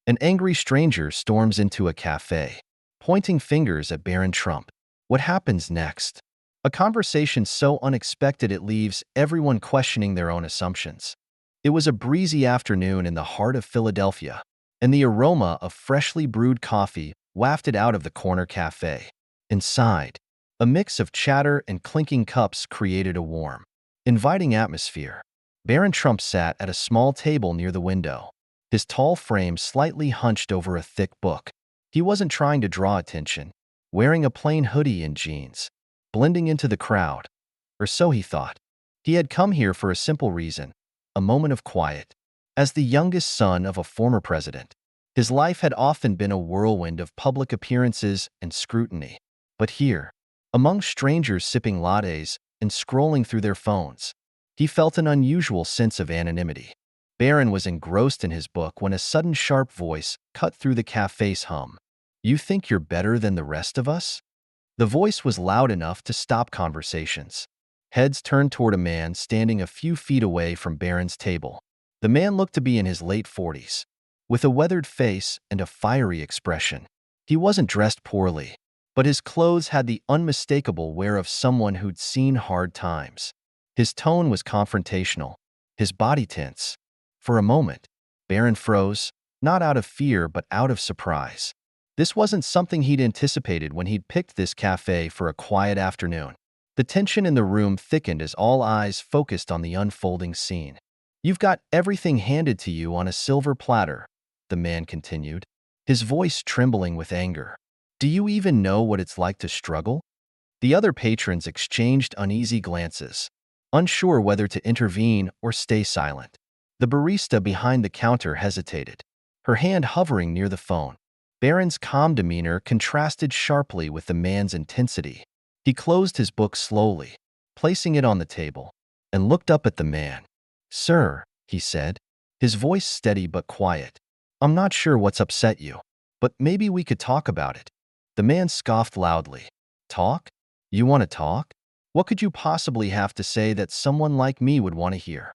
An angry stranger storms into a cafe, pointing fingers at Barron Trump. What happens next? A conversation so unexpected it leaves everyone questioning their own assumptions. It was a breezy afternoon in the heart of Philadelphia, and the aroma of freshly brewed coffee wafted out of the corner cafe. Inside, a mix of chatter and clinking cups created a warm, inviting atmosphere. Barron Trump sat at a small table near the window, his tall frame slightly hunched over a thick book. He wasn't trying to draw attention, wearing a plain hoodie and jeans, blending into the crowd. Or so he thought. He had come here for a simple reason, a moment of quiet. As the youngest son of a former president, his life had often been a whirlwind of public appearances and scrutiny. But here, among strangers sipping lattes and scrolling through their phones, he felt an unusual sense of anonymity. Barron was engrossed in his book when a sudden sharp voice cut through the cafe's hum. "You think you're better than the rest of us?" The voice was loud enough to stop conversations. Heads turned toward a man standing a few feet away from Barron's table. The man looked to be in his late 40s, with a weathered face and a fiery expression. He wasn't dressed poorly, but his clothes had the unmistakable wear of someone who'd seen hard times. His tone was confrontational, his body tense. For a moment, Barron froze, not out of fear but out of surprise. This wasn't something he'd anticipated when he'd picked this cafe for a quiet afternoon. The tension in the room thickened as all eyes focused on the unfolding scene. "You've got everything handed to you on a silver platter," the man continued, his voice trembling with anger. "Do you even know what it's like to struggle?" The other patrons exchanged uneasy glances, unsure whether to intervene or stay silent. The barista behind the counter hesitated, her hand hovering near the phone. Barron's calm demeanor contrasted sharply with the man's intensity. He closed his book slowly, placing it on the table, and looked up at the man. "Sir," he said, his voice steady but quiet, "I'm not sure what's upset you, but maybe we could talk about it." The man scoffed loudly. "Talk? You want to talk? What could you possibly have to say that someone like me would want to hear?"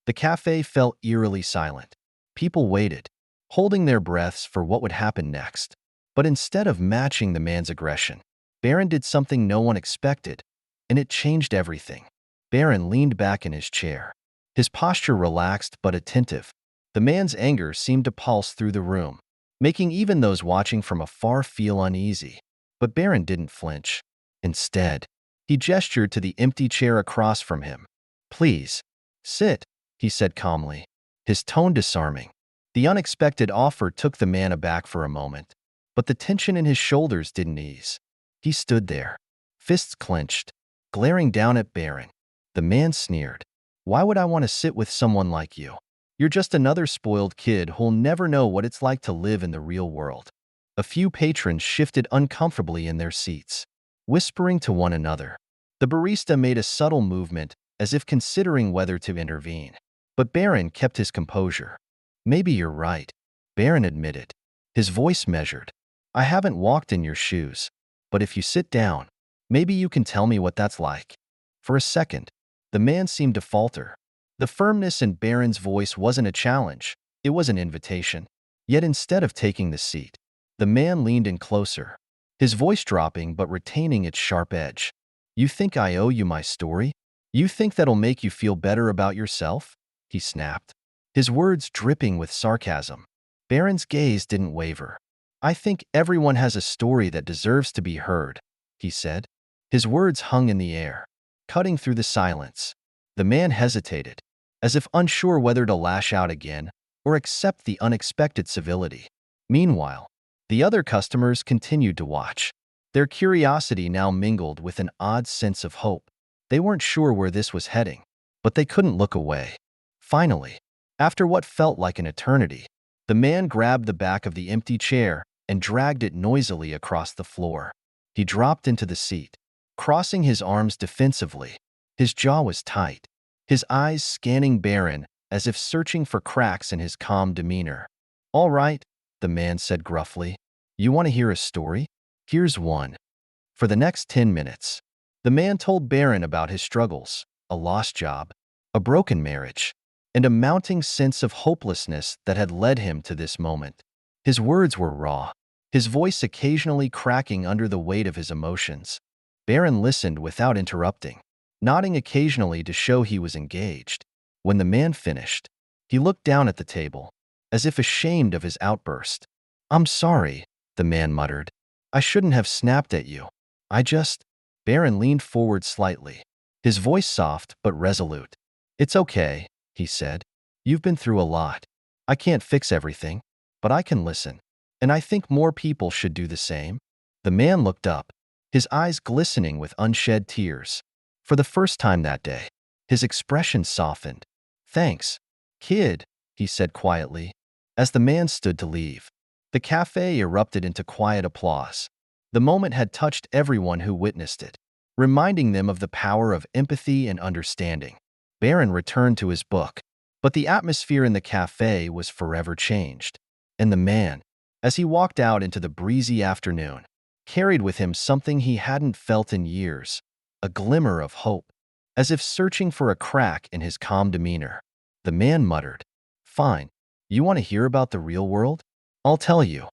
The cafe fell eerily silent. People waited, holding their breaths for what would happen next. But instead of matching the man's aggression, Barron did something no one expected, and it changed everything. Barron leaned back in his chair, his posture relaxed but attentive. The man's anger seemed to pulse through the room, making even those watching from afar feel uneasy. But Barron didn't flinch. Instead, he gestured to the empty chair across from him. "Please, sit," he said calmly, his tone disarming. The unexpected offer took the man aback for a moment, but the tension in his shoulders didn't ease. He stood there, fists clenched, glaring down at Barron. The man sneered. "Why would I want to sit with someone like you? You're just another spoiled kid who'll never know what it's like to live in the real world." A few patrons shifted uncomfortably in their seats, whispering to one another. The barista made a subtle movement, as if considering whether to intervene. But Barron kept his composure. "Maybe you're right," Barron admitted, his voice measured. "I haven't walked in your shoes, but if you sit down, maybe you can tell me what that's like." For a second, the man seemed to falter. The firmness in Barron's voice wasn't a challenge, it was an invitation. Yet instead of taking the seat, the man leaned in closer, his voice dropping but retaining its sharp edge. "You think I owe you my story? You think that'll make you feel better about yourself?" he snapped, his words dripping with sarcasm. Barron's gaze didn't waver. "I think everyone has a story that deserves to be heard," he said. His words hung in the air, cutting through the silence. The man hesitated, as if unsure whether to lash out again or accept the unexpected civility. Meanwhile, the other customers continued to watch, their curiosity now mingled with an odd sense of hope. They weren't sure where this was heading, but they couldn't look away. Finally, after what felt like an eternity, the man grabbed the back of the empty chair and dragged it noisily across the floor. He dropped into the seat, crossing his arms defensively. His jaw was tight, his eyes scanning Barron as if searching for cracks in his calm demeanor. "All right," the man said gruffly. "You want to hear a story? Here's one." For the next 10 minutes, the man told Barron about his struggles, a lost job, a broken marriage, and a mounting sense of hopelessness that had led him to this moment. His words were raw, his voice occasionally cracking under the weight of his emotions. Barron listened without interrupting, nodding occasionally to show he was engaged. When the man finished, he looked down at the table, as if ashamed of his outburst. "I'm sorry," the man muttered. "I shouldn't have snapped at you. I just—" Barron leaned forward slightly, his voice soft but resolute. "It's okay," he said. "You've been through a lot. I can't fix everything, but I can listen. And I think more people should do the same." The man looked up, his eyes glistening with unshed tears. For the first time that day, his expression softened. "Thanks, kid," he said quietly, as the man stood to leave. The cafe erupted into quiet applause. The moment had touched everyone who witnessed it, reminding them of the power of empathy and understanding. Barron returned to his book, but the atmosphere in the cafe was forever changed. And the man, as he walked out into the breezy afternoon, carried with him something he hadn't felt in years, a glimmer of hope, as if searching for a crack in his calm demeanor. The man muttered, "Fine. You want to hear about the real world? I'll tell you."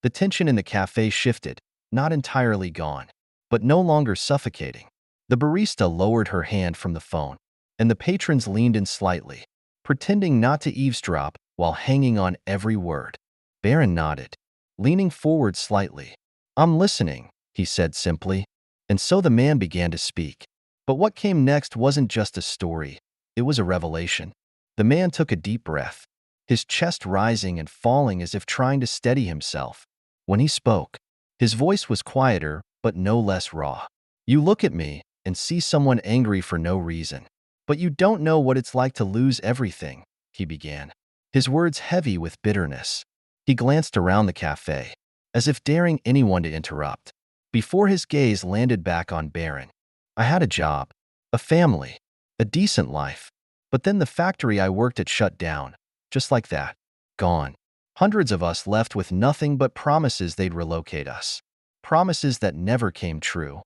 The tension in the cafe shifted, not entirely gone, but no longer suffocating. The barista lowered her hand from the phone, and the patrons leaned in slightly, pretending not to eavesdrop while hanging on every word. Barron nodded, leaning forward slightly. "I'm listening," he said simply. And so the man began to speak. But what came next wasn't just a story, it was a revelation. The man took a deep breath, his chest rising and falling as if trying to steady himself. When he spoke, his voice was quieter but no less raw. "You look at me and see someone angry for no reason. But you don't know what it's like to lose everything," he began, his words heavy with bitterness. He glanced around the cafe, as if daring anyone to interrupt, before his gaze landed back on Barron. "I had a job, a family, a decent life. But then the factory I worked at shut down, just like that. Gone. Hundreds of us left with nothing but promises they'd relocate us. Promises that never came true."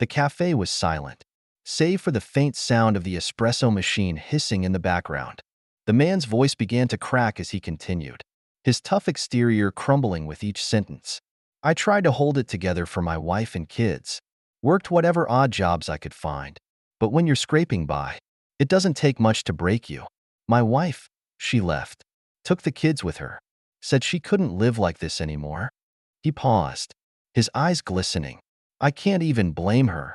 The cafe was silent, save for the faint sound of the espresso machine hissing in the background. The man's voice began to crack as he continued, his tough exterior crumbling with each sentence. "I tried to hold it together for my wife and kids, worked whatever odd jobs I could find. But when you're scraping by, it doesn't take much to break you. My wife, she left, took the kids with her, said she couldn't live like this anymore." He paused, his eyes glistening. "I can't even blame her."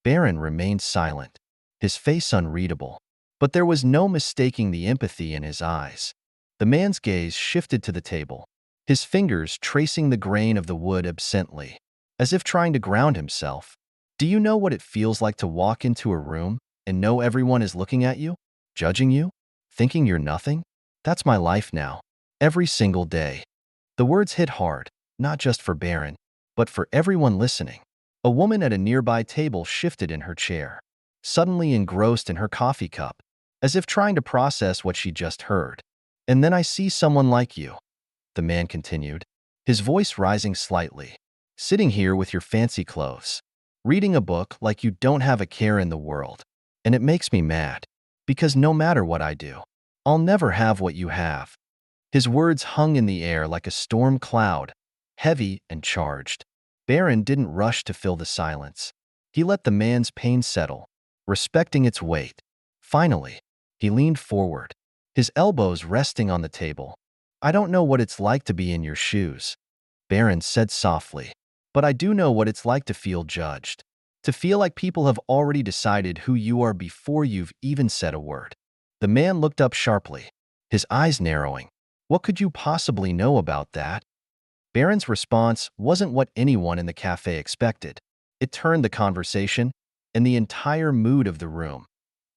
Barron remained silent, his face unreadable, but there was no mistaking the empathy in his eyes. The man's gaze shifted to the table, his fingers tracing the grain of the wood absently, as if trying to ground himself. "Do you know what it feels like to walk into a room and know everyone is looking at you, judging you, thinking you're nothing? That's my life now, every single day." The words hit hard, not just for Barron, but for everyone listening. A woman at a nearby table shifted in her chair, suddenly engrossed in her coffee cup, as if trying to process what she just heard. "And then I see someone like you," the man continued, his voice rising slightly, "sitting here with your fancy clothes, reading a book like you don't have a care in the world. And it makes me mad, because no matter what I do, I'll never have what you have." His words hung in the air like a storm cloud, heavy and charged. Barron didn't rush to fill the silence. He let the man's pain settle, respecting its weight. Finally, he leaned forward, his elbows resting on the table. "I don't know what it's like to be in your shoes," Barron said softly, "but I do know what it's like to feel judged, to feel like people have already decided who you are before you've even said a word." The man looked up sharply, his eyes narrowing. "What could you possibly know about that?" Barron's response wasn't what anyone in the cafe expected. It turned the conversation and the entire mood of the room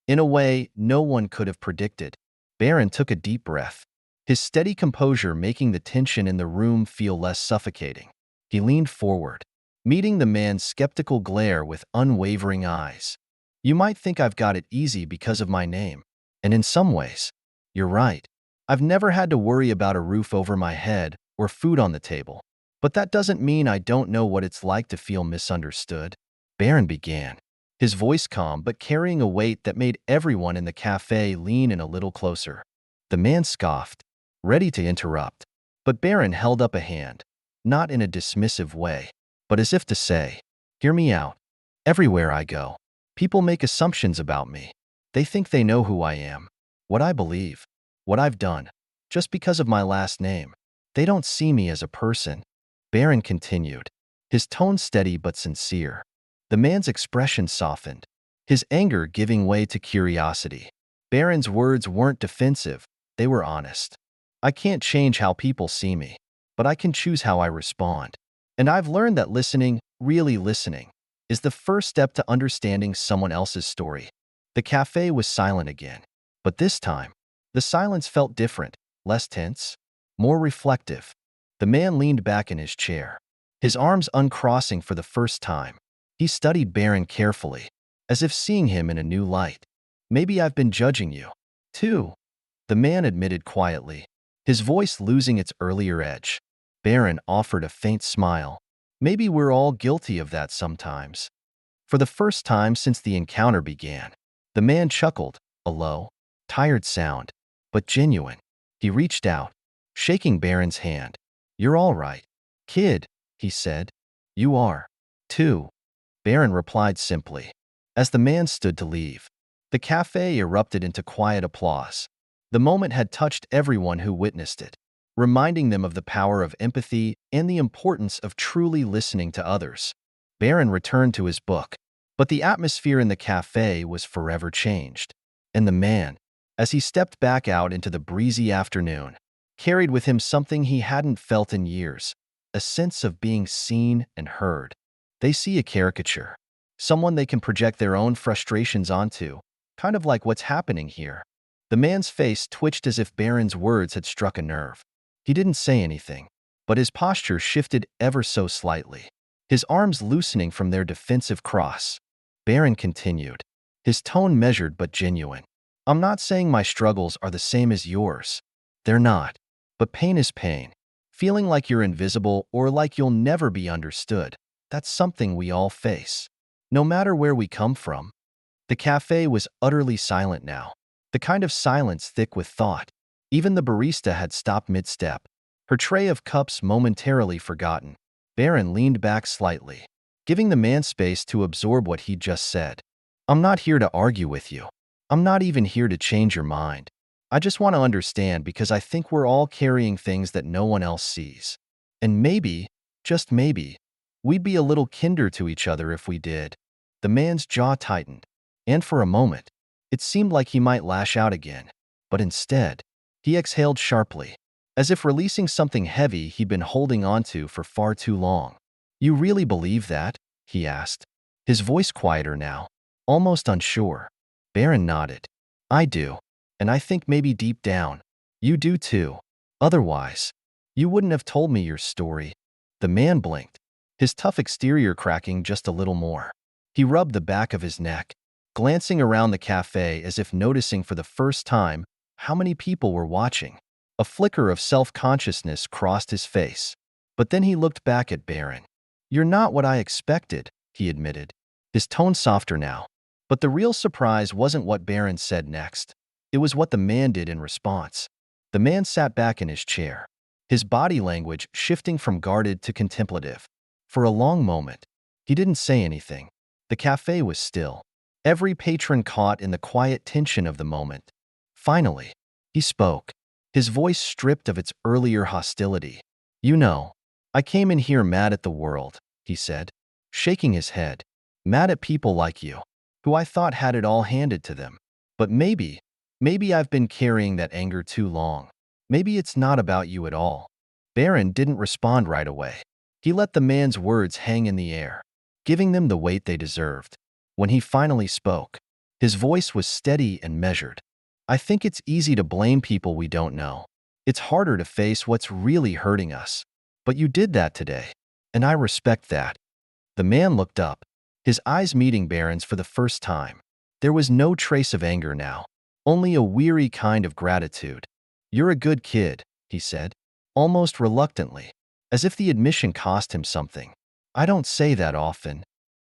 in a way no one could have predicted. Barron took a deep breath, his steady composure making the tension in the room feel less suffocating. He leaned forward, meeting the man's skeptical glare with unwavering eyes. "You might think I've got it easy because of my name, and in some ways, you're right. I've never had to worry about a roof over my head or food on the table. But that doesn't mean I don't know what it's like to feel misunderstood." Barron began, his voice calm but carrying a weight that made everyone in the cafe lean in a little closer. The man scoffed, ready to interrupt, But Barron held up a hand, not in a dismissive way, but as if to say, "Hear me out. Everywhere I go, people make assumptions about me. They think they know who I am, what I believe, what I've done, just because of my last name. They don't see me as a person." Barron continued, his tone steady but sincere. The man's expression softened, his anger giving way to curiosity. Barron's words weren't defensive, they were honest. "I can't change how people see me, but I can choose how I respond. And I've learned that listening, really listening, is the first step to understanding someone else's story." The cafe was silent again, but this time, the silence felt different, less tense, more reflective. The man leaned back in his chair, his arms uncrossing for the first time. He studied Barron carefully, as if seeing him in a new light. "Maybe I've been judging you, too," the man admitted quietly, his voice losing its earlier edge. Barron offered a faint smile. "Maybe we're all guilty of that sometimes." For the first time since the encounter began, the man chuckled, a low, tired sound, but genuine. He reached out, shaking Barron's hand. "You're all right, kid," he said. "You are, too," Barron replied simply. As the man stood to leave, the cafe erupted into quiet applause. The moment had touched everyone who witnessed it, reminding them of the power of empathy and the importance of truly listening to others. Barron returned to his book, but the atmosphere in the cafe was forever changed. And the man, as he stepped back out into the breezy afternoon, carried with him something he hadn't felt in years, a sense of being seen and heard. They see a caricature, someone they can project their own frustrations onto, kind of like what's happening here. The man's face twitched as if Barron's words had struck a nerve. He didn't say anything, but his posture shifted ever so slightly, his arms loosening from their defensive cross. Barron continued, his tone measured but genuine. "I'm not saying my struggles are the same as yours. They're not. But pain is pain. Feeling like you're invisible or like you'll never be understood, that's something we all face, no matter where we come from." The cafe was utterly silent now, the kind of silence thick with thought. Even the barista had stopped mid-step, her tray of cups momentarily forgotten. Barron leaned back slightly, giving the man space to absorb what he'd just said. "I'm not here to argue with you. I'm not even here to change your mind. I just want to understand because I think we're all carrying things that no one else sees. And maybe, just maybe, we'd be a little kinder to each other if we did." The man's jaw tightened, and for a moment, it seemed like he might lash out again. But instead, he exhaled sharply, as if releasing something heavy he'd been holding onto for far too long. "You really believe that?" he asked, his voice quieter now, almost unsure. Barron nodded. "I do. And I think maybe deep down, you do too. Otherwise, you wouldn't have told me your story." The man blinked, his tough exterior cracking just a little more. He rubbed the back of his neck, glancing around the cafe as if noticing for the first time how many people were watching. A flicker of self-consciousness crossed his face. But then he looked back at Barron. "You're not what I expected," he admitted, his tone softer now. But the real surprise wasn't what Barron said next. It was what the man did in response. The man sat back in his chair, his body language shifting from guarded to contemplative. For a long moment, he didn't say anything. The cafe was still, every patron caught in the quiet tension of the moment. Finally, he spoke, his voice stripped of its earlier hostility. "You know, I came in here mad at the world," he said, shaking his head. "Mad at people like you, who I thought had it all handed to them. But maybe I've been carrying that anger too long. Maybe it's not about you at all." Barron didn't respond right away. He let the man's words hang in the air, giving them the weight they deserved. When he finally spoke, his voice was steady and measured. "I think it's easy to blame people we don't know. It's harder to face what's really hurting us. But you did that today, and I respect that." The man looked up, his eyes meeting Barron's for the first time. There was no trace of anger now, only a weary kind of gratitude. "You're a good kid," he said, almost reluctantly, as if the admission cost him something. "I don't say that often."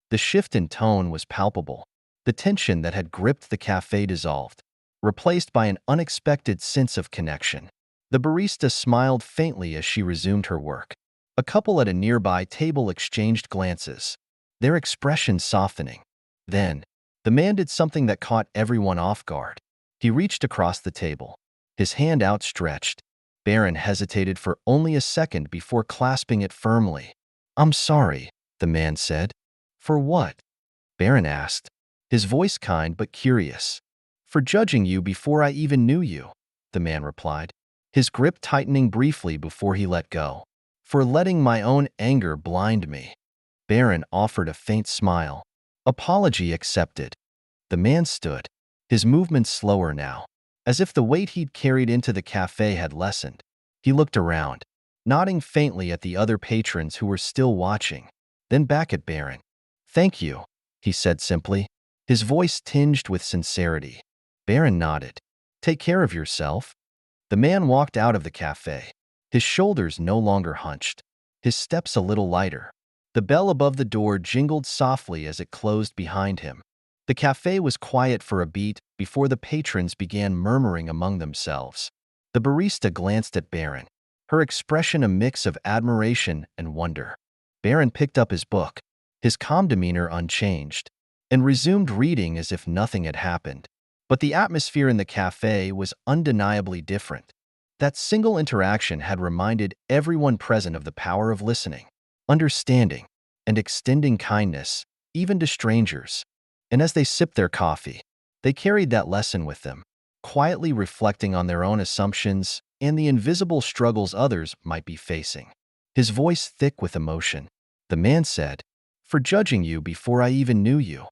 The shift in tone was palpable. The tension that had gripped the cafe dissolved, replaced by an unexpected sense of connection. The barista smiled faintly as she resumed her work. A couple at a nearby table exchanged glances, their expressions softening. Then, the man did something that caught everyone off guard. He reached across the table, his hand outstretched. Barron hesitated for only a second before clasping it firmly. "I'm sorry," the man said. "For what?" Barron asked, his voice kind but curious. "For judging you before I even knew you," the man replied, his grip tightening briefly before he let go. "For letting my own anger blind me." Barron offered a faint smile. "Apology accepted." The man stood, his movements slower now, as if the weight he'd carried into the cafe had lessened. He looked around, nodding faintly at the other patrons who were still watching, then back at Barron. "Thank you," he said simply, his voice tinged with sincerity. Barron nodded. "Take care of yourself." The man walked out of the cafe, his shoulders no longer hunched, his steps a little lighter. The bell above the door jingled softly as it closed behind him. The cafe was quiet for a beat before the patrons began murmuring among themselves. The barista glanced at Barron, her expression a mix of admiration and wonder. Barron picked up his book, his calm demeanor unchanged, and resumed reading as if nothing had happened. But the atmosphere in the cafe was undeniably different. That single interaction had reminded everyone present of the power of listening, understanding, and extending kindness, even to strangers. And as they sipped their coffee, they carried that lesson with them, quietly reflecting on their own assumptions and the invisible struggles others might be facing. His voice thick with emotion, the man said, "For judging you before I even knew you."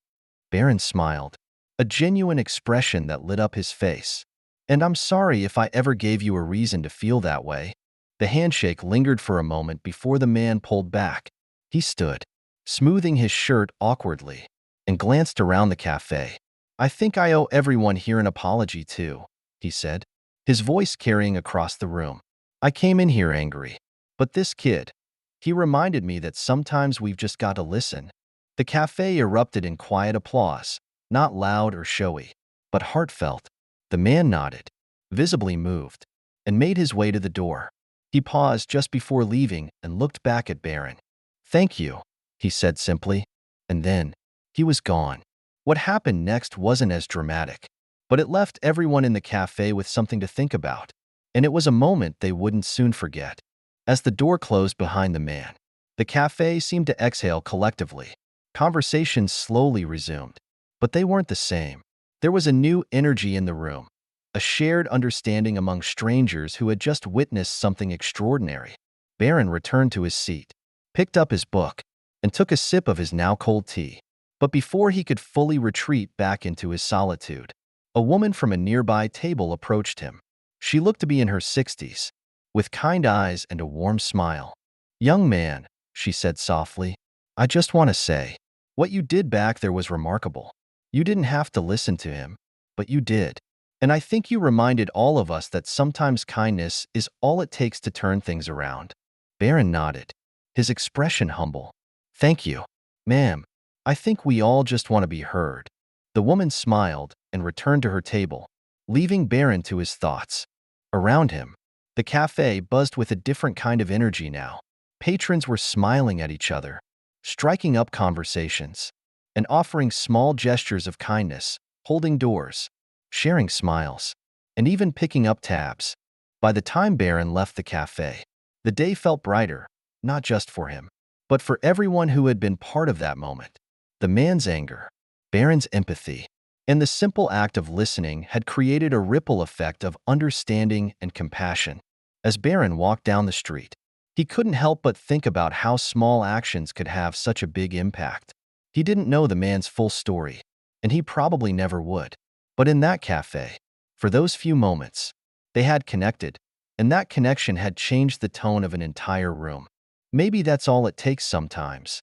Barron smiled, a genuine expression that lit up his face. "And I'm sorry if I ever gave you a reason to feel that way." The handshake lingered for a moment before the man pulled back. He stood, smoothing his shirt awkwardly, and glanced around the cafe. "I think I owe everyone here an apology too," he said, his voice carrying across the room. "I came in here angry. But this kid, he reminded me that sometimes we've just got to listen." The cafe erupted in quiet applause, not loud or showy, but heartfelt. The man nodded, visibly moved, and made his way to the door. He paused just before leaving and looked back at Barron. "Thank you," he said simply, and then he was gone. What happened next wasn't as dramatic, but it left everyone in the cafe with something to think about, and it was a moment they wouldn't soon forget. As the door closed behind the man, the cafe seemed to exhale collectively. Conversations slowly resumed, but they weren't the same. There was a new energy in the room, a shared understanding among strangers who had just witnessed something extraordinary. Barron returned to his seat, picked up his book, and took a sip of his now cold tea. But before he could fully retreat back into his solitude, a woman from a nearby table approached him. She looked to be in her 60s, with kind eyes and a warm smile. "Young man," she said softly, "I just want to say, what you did back there was remarkable. You didn't have to listen to him, but you did. And I think you reminded all of us that sometimes kindness is all it takes to turn things around." Barron nodded, his expression humble. "Thank you, ma'am. I think we all just want to be heard." The woman smiled and returned to her table, leaving Barron to his thoughts. Around him, the cafe buzzed with a different kind of energy now. Patrons were smiling at each other, striking up conversations, and offering small gestures of kindness, holding doors, sharing smiles, and even picking up tabs. By the time Barron left the cafe, the day felt brighter, not just for him, but for everyone who had been part of that moment. The man's anger, Barron's empathy, and the simple act of listening had created a ripple effect of understanding and compassion. As Barron walked down the street, he couldn't help but think about how small actions could have such a big impact. He didn't know the man's full story, and he probably never would. But in that cafe, for those few moments, they had connected, and that connection had changed the tone of an entire room. Maybe that's all it takes sometimes,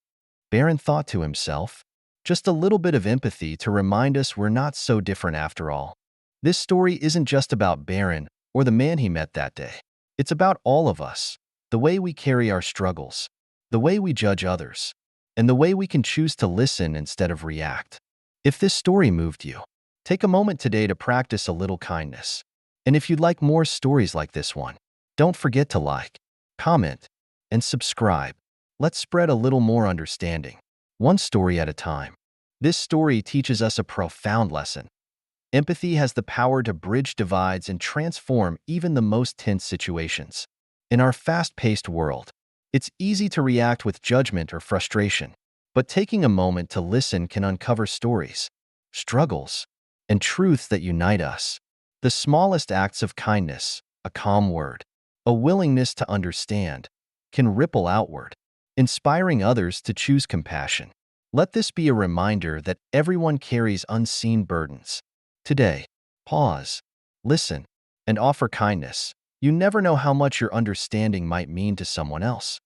Barron thought to himself. Just a little bit of empathy to remind us we're not so different after all. This story isn't just about Barron or the man he met that day. It's about all of us, the way we carry our struggles, the way we judge others, and the way we can choose to listen instead of react. If this story moved you, take a moment today to practice a little kindness. And if you'd like more stories like this one, Don't forget to like, comment, and subscribe. Let's spread a little more understanding, one story at a time. This story teaches us a profound lesson. Empathy has the power to bridge divides and transform even the most tense situations. In our fast-paced world, it's easy to react with judgment or frustration, but taking a moment to listen can uncover stories, struggles, and truths that unite us. The smallest acts of kindness, a calm word, a willingness to understand, can ripple outward, inspiring others to choose compassion. Let this be a reminder that everyone carries unseen burdens. Today, pause, listen, and offer kindness. You never know how much your understanding might mean to someone else.